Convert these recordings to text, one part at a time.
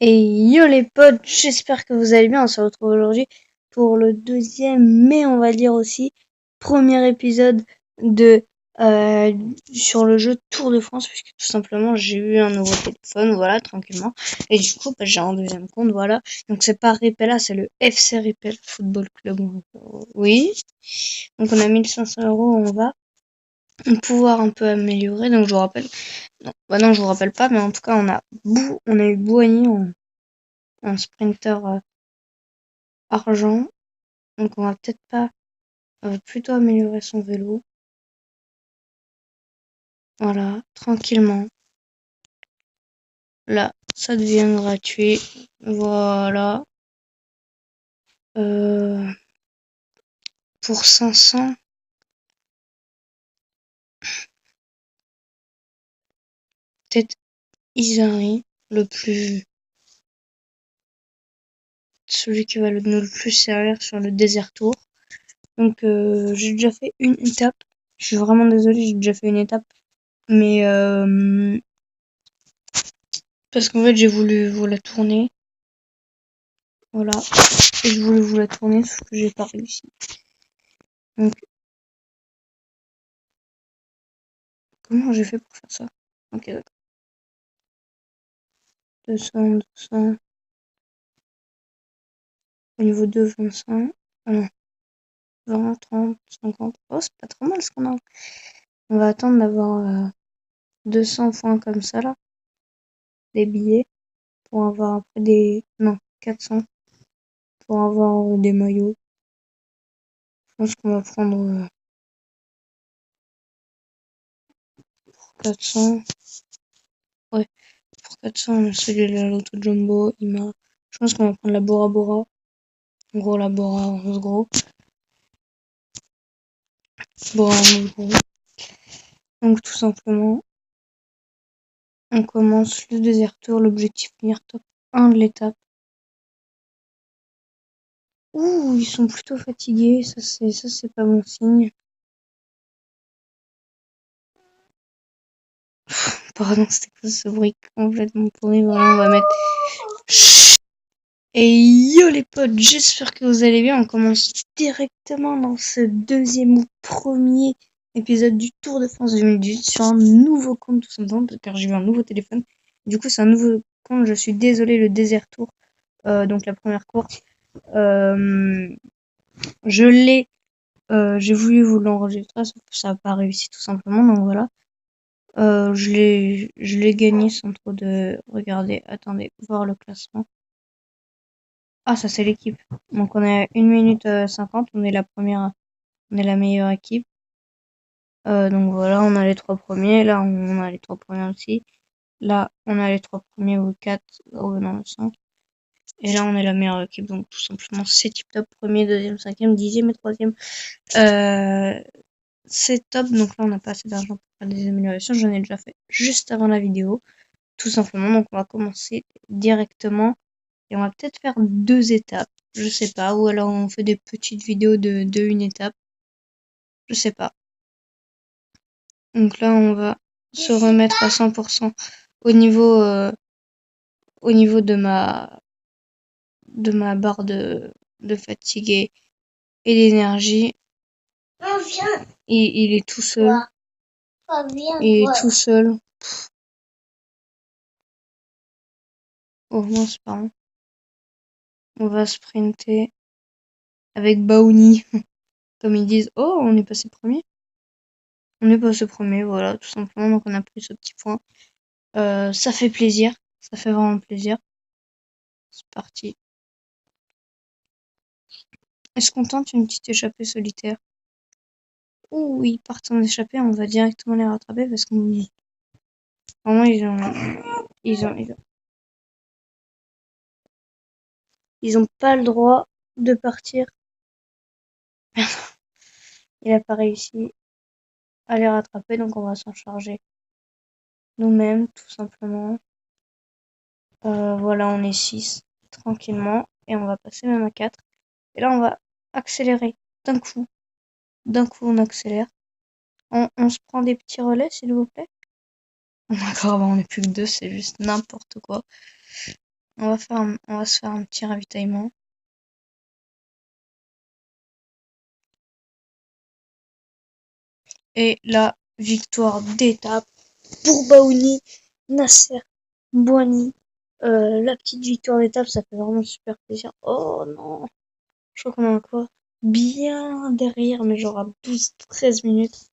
Et yo les potes, j'espère que vous allez bien. On se retrouve aujourd'hui pour le deuxième, mais on va dire aussi premier épisode de sur le jeu Tour de France, puisque tout simplement j'ai eu un nouveau téléphone, voilà, tranquillement. Et du coup, j'ai un deuxième compte, voilà. Donc c'est pas Ripella, c'est le FC Ripel Football Club. Oui. Donc on a 1500 €, on va pouvoir un peu améliorer. Donc je vous rappelle, non, je vous rappelle pas, mais en tout cas on a eu Boigny en sprinter argent, donc on va peut-être pas plutôt améliorer son vélo, voilà, tranquillement. Là, ça devient gratuit, voilà. Pour 500, peut-être Isari, celui qui va nous le plus servir sur le désert tour. Donc j'ai déjà fait une étape, je suis vraiment désolée, j'ai déjà fait une étape, mais parce qu'en fait j'ai voulu vous la tourner, voilà, et je voulais vous la tourner sauf que j'ai pas réussi. Donc comment j'ai fait pour faire ça? Ok, d'accord. 200, 200. Au niveau de 25. Ah non. 20, 30, 50. Oh, c'est pas trop mal ce qu'on a. On va attendre d'avoir 200 points comme ça là. Des billets. Pour avoir après des. Non, 400. Pour avoir des maillots. Je pense qu'on va prendre 400. Ouais, pour 400, on a celui de la Loto Jumbo. Je pense qu'on va prendre la Bora Bora. En gros, la Bora 11 gros. Bora 11 gros. Donc, tout simplement, on commence le désert tour. L'objectif, finir top 1 de l'étape. Ouh, ils sont plutôt fatigués. Ça, c'est pas bon signe. Pardon, c'était quoi ce bruit complètement pourri? Voilà, on va mettre. Et yo les potes, j'espère que vous allez bien. On commence directement dans ce deuxième ou premier épisode du Tour de France 2018 sur un nouveau compte tout simplement, car j'ai eu un nouveau téléphone. Du coup, c'est un nouveau compte. Je suis désolée, le désert tour, donc la première course, je l'ai, j'ai voulu vous l'enregistrer, sauf que ça n'a pas réussi tout simplement. Donc voilà, je l'ai gagné sans trop de regarder. Attendez, voir le classement. Ah, ça c'est l'équipe. Donc on est à 1 minute 50, on est la première, on est la meilleure équipe. Donc voilà, on a les 3 premiers, là on a les 3 premiers aussi. Là on a les 3 premiers ou 4, oh non, 5. Et là on est la meilleure équipe, donc tout simplement c'est tip top, premier, deuxième, cinquième, dixième et troisième. C'est top, donc là on n'a pas assez d'argent pour faire des améliorations, j'en ai déjà fait juste avant la vidéo, tout simplement. Donc on va commencer directement. Et on va peut-être faire 2 étapes, je sais pas, ou alors on fait des petites vidéos de une étape, je sais pas. Donc là, on va se remettre à 100% au niveau, au niveau de ma barre de fatigue et d'énergie. Il est tout seul. Il est tout seul. Oh non, c'est pas bon. On va sprinter avec Baouni. Comme ils disent, oh, on est passé premier. On est passé premier, voilà, tout simplement. Donc on a pris ce petit point. Ça fait plaisir. Ça fait vraiment plaisir. C'est parti. Est-ce qu'on tente une petite échappée solitaire? Ouh, ils partent en échappée, on va directement les rattraper parce qu'on... Vraiment, ils ont pas le droit de partir. Il a pas réussi à les rattraper, donc on va s'en charger nous-mêmes, tout simplement. Voilà, on est 6, tranquillement, et on va passer même à 4. Et là, on va accélérer d'un coup. D'un coup, on accélère. On se prend des petits relais, s'il vous plaît. D'accord, on est plus que 2, c'est juste n'importe quoi. On va se faire un petit ravitaillement. Et la victoire d'étape pour Baouni, Nasser, Boigny. La petite victoire d'étape, ça fait vraiment super plaisir. Oh non, je crois qu'on a encore bien derrière, mais genre à 12-13 minutes.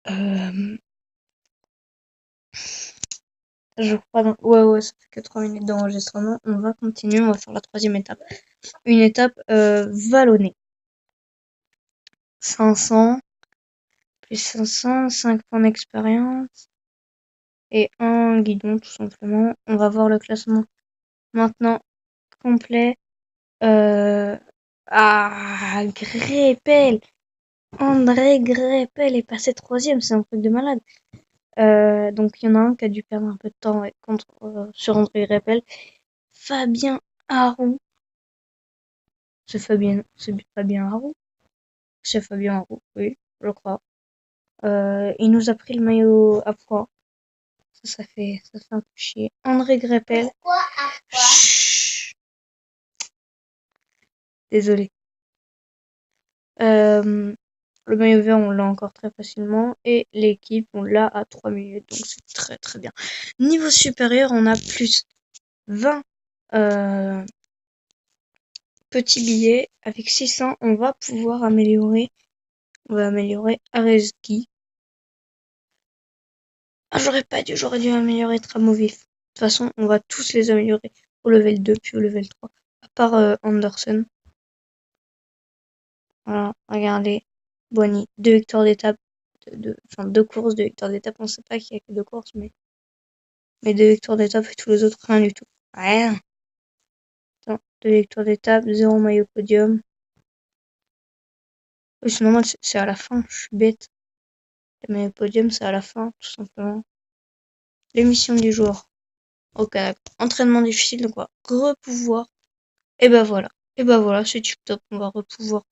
Euh, je crois ouais, ça fait que 3 minutes d'enregistrement. On va continuer, on va faire la troisième étape. Une étape vallonnée. 500, plus 500, 5 points d'expérience et un guidon tout simplement. On va voir le classement maintenant complet. Grépel. André Grépel est passé troisième, c'est un truc de malade. Donc il y en a un qui a dû perdre un peu de temps contre sur André Grépel. Fabien Harou. C'est Fabien Harou. C'est Fabien Harou, oui, je crois. Il nous a pris le maillot à poids. Ça fait un peu chier. André Grépel. Pourquoi à poids? Chut. Désolé. Le maillot vert, on l'a encore très facilement. Et l'équipe, on l'a à 3 minutes. Donc c'est très très bien. Niveau supérieur, on a plus 20 petits billets. Avec 600, on va pouvoir améliorer. On va améliorer Areski. Ah, j'aurais dû améliorer Tramovif. De toute façon, on va tous les améliorer au level 2 puis au level 3. À part Anderson. Voilà, regardez. Boigny, 2 victoires d'étape. Enfin, 2 courses, 2 victoires d'étape. On sait pas qu'il y a que 2 courses, mais 2 victoires d'étape et tous les autres, rien du tout. Rien. Attends, 2 victoires d'étape, 0 maillot podium. Oui, c'est normal, c'est à la fin, je suis bête. Le maillot podium, c'est à la fin, tout simplement. L'émission du jour. Ok, entraînement difficile, donc on va repouvoir. Et ben voilà. Et ben voilà, c'est tip top. On va repouvoir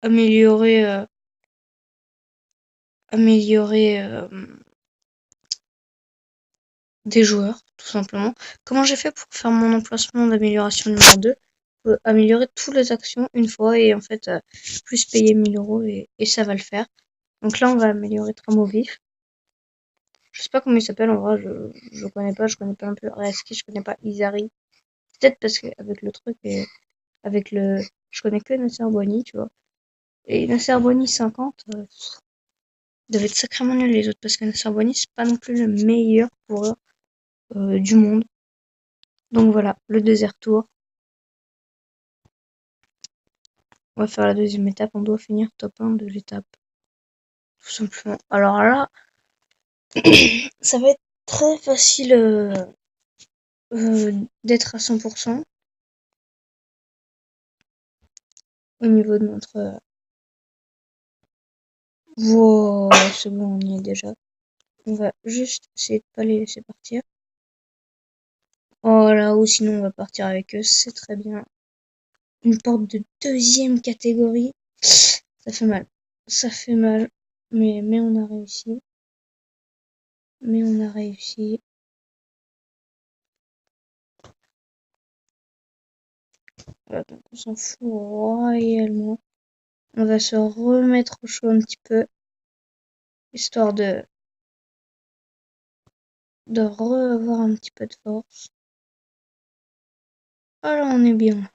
améliorer. Améliorer des joueurs, tout simplement. Comment j'ai fait pour faire mon emplacement d'amélioration numéro 2? Améliorer toutes les actions une fois et en fait plus payer 1000 € et ça va le faire. Donc là on va améliorer Tramo Vif. Je sais pas comment il s'appelle en vrai, je connais pas un peu Reski, je connais pas Izari. Peut-être parce que avec le truc et avec le. Je connais que Nasser Boigny, tu vois. Et Nasser Boigny 50, devait être sacrément nul les autres parce que Nasser Boigny c'est pas non plus le meilleur coureur du monde. Donc voilà, le deuxième tour. On va faire la deuxième étape, on doit finir top 1 de l'étape. Tout simplement. Alors là, ça va être très facile d'être à 100% au niveau de notre. Voilà, c'est bon, on y est déjà. On va juste essayer de pas les laisser partir. Voilà, ou sinon on va partir avec eux, c'est très bien. Une porte de deuxième catégorie. Ça fait mal. Ça fait mal. Mais on a réussi. Mais on a réussi. Voilà, donc on s'en fout royalement. On va se remettre au chaud un petit peu. Histoire de revoir un petit peu de force. Voilà, on est bien.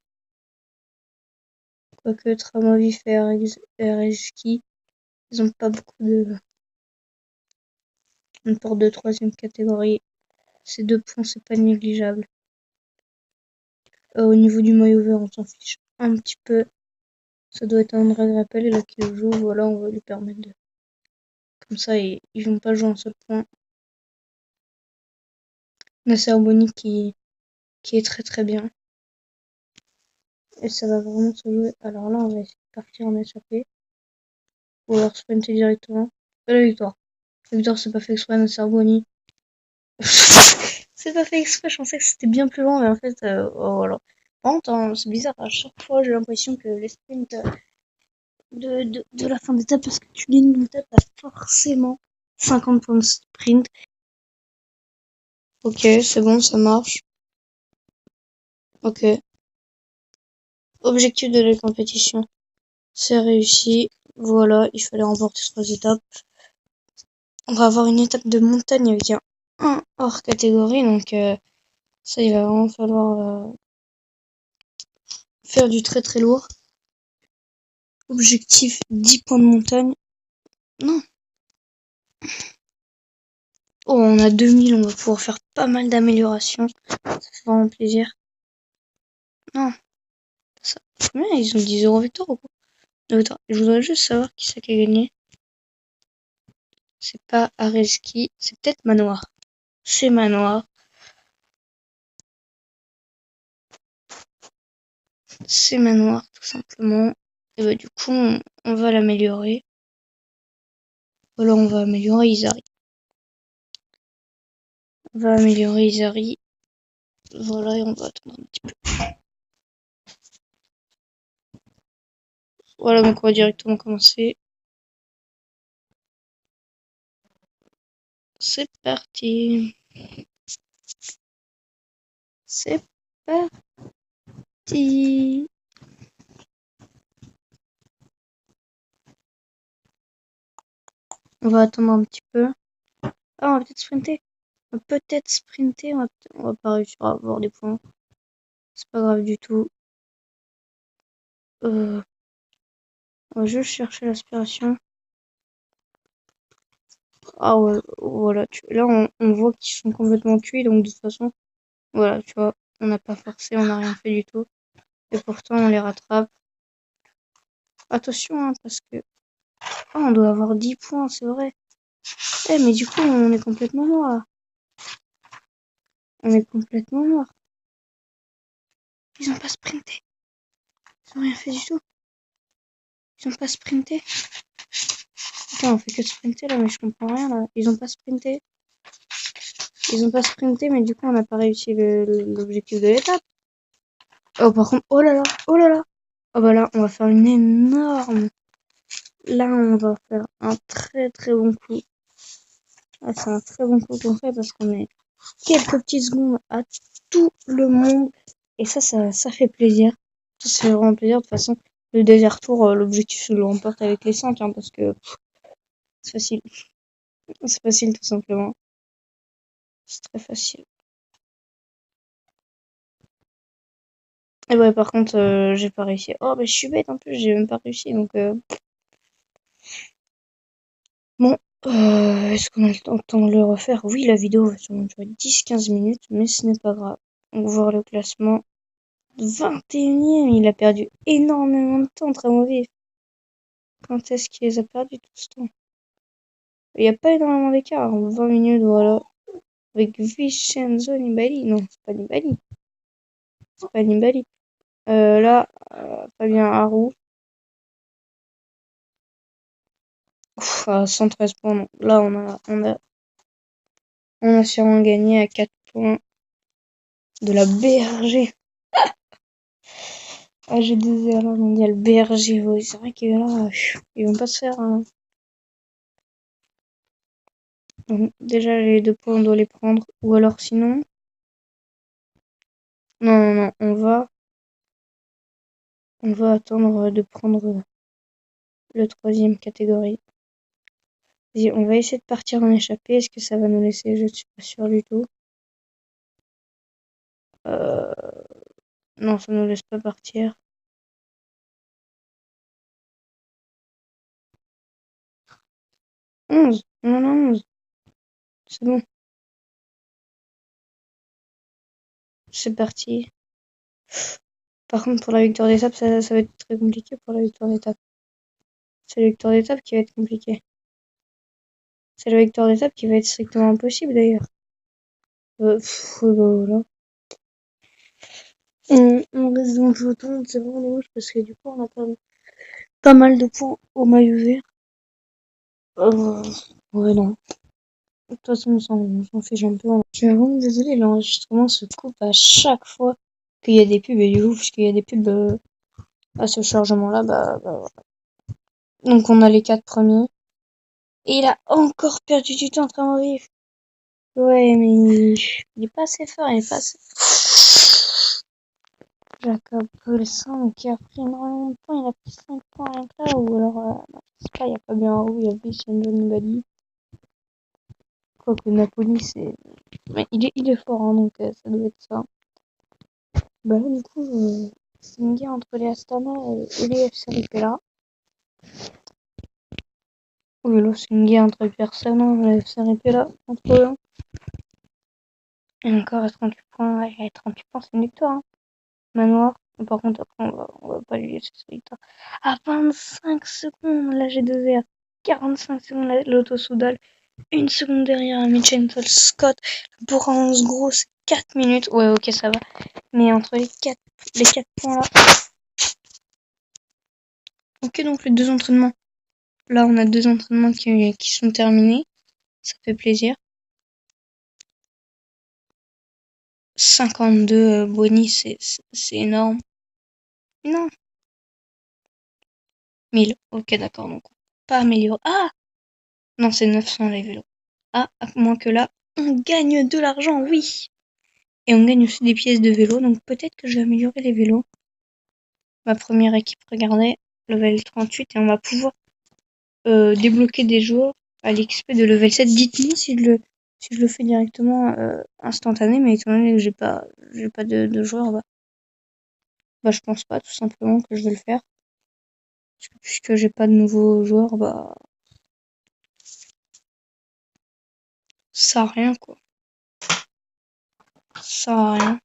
Quoique Tramovif et RSK, ils ont pas beaucoup de. Une porte de troisième catégorie. Ces 2 points, c'est pas négligeable. Au niveau du maillot vert, on s'en fiche un petit peu. Ça doit être un vrai rappel et là qui le joue, voilà, on va lui permettre de. Comme ça, ils vont pas jouer un seul point. Nasser Boni qui est très très bien. Et ça va vraiment se jouer. Alors là, on va essayer de partir en échappée. Ou alors sprinter directement. Et la victoire. La victoire, c'est pas fait exprès, Nasser Boni. C'est pas fait exprès, je pensais que c'était bien plus long, mais en fait, oh, voilà. Par contre, hein, c'est bizarre, à chaque fois, j'ai l'impression que les sprints de la fin d'étape, parce que tu gagnes une étape, t'as forcément 50 points de sprint. Ok, c'est bon, ça marche. Ok. Objectif de la compétition. C'est réussi. Voilà, il fallait remporter 3 étapes. On va avoir une étape de montagne avec un hors catégorie, donc ça, il va vraiment falloir faire du très très lourd. Objectif 10 points de montagne. Non. Oh, on a 2000, on va pouvoir faire pas mal d'améliorations. Ça fait vraiment plaisir. Non. Ça. Combien ils ont 10 € victoire ou quoi? Attends, je voudrais juste savoir qui c'est qui a gagné. C'est pas Areski, c'est peut-être Manoir. C'est Manoir. C'est Manoir, tout simplement. Et bah, du coup, on va l'améliorer. Voilà, on va améliorer Izari. On va améliorer Izari. Voilà, et on va attendre un petit peu. Voilà, donc on va directement commencer. C'est parti. C'est parti. On va attendre un petit peu. Ah, on va peut-être sprinter. On va pas réussir à avoir des points. C'est pas grave du tout. On va juste chercher l'aspiration. Ah ouais, voilà. Là, on voit qu'ils sont complètement cuits, donc de toute façon, voilà, tu vois, on n'a pas forcé, on n'a rien fait du tout. Et pourtant, on les rattrape. Attention, hein, parce que... Ah, on doit avoir 10 points, c'est vrai. Mais du coup, on est complètement mort, là. On est complètement mort. Ils ont pas sprinté. Ils ont rien fait du tout. Ils ont pas sprinté. Putain, on fait que sprinter, là, mais je comprends rien, là. Ils ont pas sprinté. Mais du coup, on n'a pas réussi l'objectif de l'étape. Oh, par contre, oh là là, oh là là. Oh bah là, on va faire une énorme... Là, on va faire un très très bon coup. Ah, c'est un très bon coup qu'on fait parce qu'on est quelques petites secondes à tout le monde. Et ça fait plaisir. Ça fait vraiment plaisir. De toute façon, le deuxième tour, l'objectif, je le remporte avec les 5, hein, parce que c'est facile. C'est facile, tout simplement. C'est très facile. Et ouais, par contre, j'ai pas réussi. Oh, bah, je suis bête en plus, j'ai même pas réussi. Donc, bon, est-ce qu'on a le temps de le refaire? Oui, la vidéo va sûrement durer 10-15 minutes, mais ce n'est pas grave. On va voir le classement. 21ème, il a perdu énormément de temps, très mauvais. Quand est-ce qu'il les a perdus tout ce temps? Il n'y a pas énormément d'écart, 20 minutes, voilà. Avec Vincenzo Nibali. Non, c'est pas Nibali. C'est pas Nibali. Là, Fabien Harou. À 113 points, non. Là, on a sûrement gagné à 4 points de la BRG. AG2R mondial mondiale BRG, oui, c'est vrai que là, ils vont pas se faire. Donc, déjà, les 2 points, on doit les prendre. Ou alors, sinon. Non, non, non, on va attendre de prendre le 3ème catégorie. Vas-y, on va essayer de partir en échappée. Est-ce que ça va nous laisser? Je ne suis pas sûre du tout. Non, ça nous laisse pas partir. 11. On en a 11. C'est bon. C'est parti. Par contre, pour la victoire d'étape, ça va être très compliqué pour la victoire d'étape. C'est la victoire d'étape qui va être compliquée. C'est la victoire d'étape qui va être strictement impossible d'ailleurs. Voilà. On reste dans le peloton, c'est vraiment dommage parce que du coup, on a pas mal de points au maillot vert. Ouais, non. De toute façon, on s'en fiche un peu. Je suis vraiment désolée, l'enregistrement se coupe à chaque fois qu'il y a des pubs. Et du coup, puisqu'il y a des pubs à ce chargement-là, bah voilà. Donc, on a les 4 premiers. Et il a encore perdu du temps, très mauvais. Ouais, mais il est pas assez fort, il est pas assez... Jacob Pelsin qui a pris énormément de points, il a pris 5 points rien que là, ou alors, je sais pas, il y a pas bien Haru, il y a Vicente Nibali. Quoique Napoli, c'est... Mais il est fort, hein, donc ça doit être ça. Bah là, du coup, c'est une guerre entre les Astana et les FC Ripella. Oui, là, c'est une guerre entre les personnes, les FC Ripella, entre eux. Et encore à 38 points, ouais, à 38 points, c'est une victoire, hein. Manoir. Mais par contre, après, on va pas lui laisser sa victoire. À 25 secondes, la G2R. 45 secondes, l'Auto Soudal. 1 seconde derrière Mitchell Scott. Pour 11 gros, c'est 4 minutes. Ouais, ok, ça va. Mais entre les 4 points là. Ok, donc les 2 entraînements. Là, on a 2 entraînements qui sont terminés. Ça fait plaisir. 52 Bonnie, c'est énorme. Non. 1000. Ok, d'accord. Donc, pas amélioré. Ah! Non, c'est 900 les vélos. Ah, à moins que là, on gagne de l'argent, oui. Et on gagne aussi des pièces de vélo, donc peut-être que je vais améliorer les vélos. Ma première équipe, regardez, level 38, et on va pouvoir débloquer des joueurs à l'XP de level 7. Dites-moi si je le fais directement instantané, mais étant donné que j'ai pas de joueurs, bah je pense pas tout simplement que je vais le faire. Puisque j'ai pas de nouveaux joueurs, bah ça sert à rien quoi. Ça sert à rien.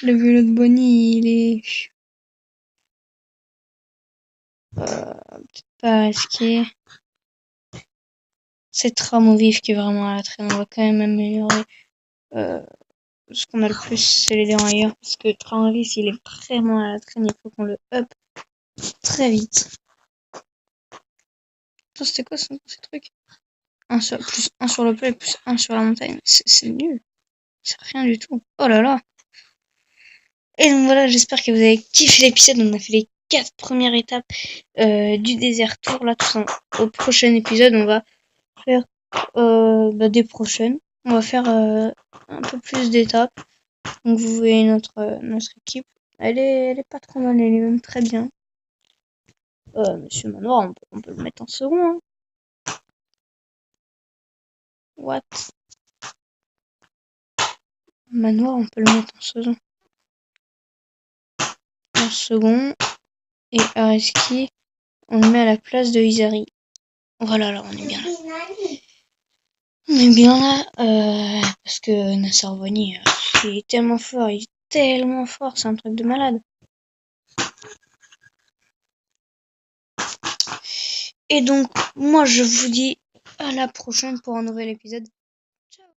Le vélo de Bonnie, il est pas risqué. C'est Tram au vif qui est vraiment à la traîne. On va quand même améliorer. Ce qu'on a le plus, c'est les dérailleurs. Parce que Tram au vif, il est vraiment à la traîne. Il faut qu'on le up très vite. Attends, c'était quoi ces trucs plus 1 sur le plat et plus 1 sur la montagne. C'est nul. C'est rien du tout. Oh là là. Et donc voilà, j'espère que vous avez kiffé l'épisode. On a fait les 4 premières étapes du désert tour. Là, tout ça. Au prochain épisode, on va faire des prochaines. On va faire un peu plus d'étapes. Donc vous voyez notre équipe. Elle est pas trop mal, elle est même très bien. Monsieur Manoir, on peut le mettre en second. Hein. What? Manoir, on peut le mettre en second. En second. Et Areski, on le met à la place de Izari. Voilà, là, on est bien là. On est bien là, parce que Nasser Bonny, il est tellement fort, c'est un truc de malade. Et donc, moi, je vous dis à la prochaine pour un nouvel épisode.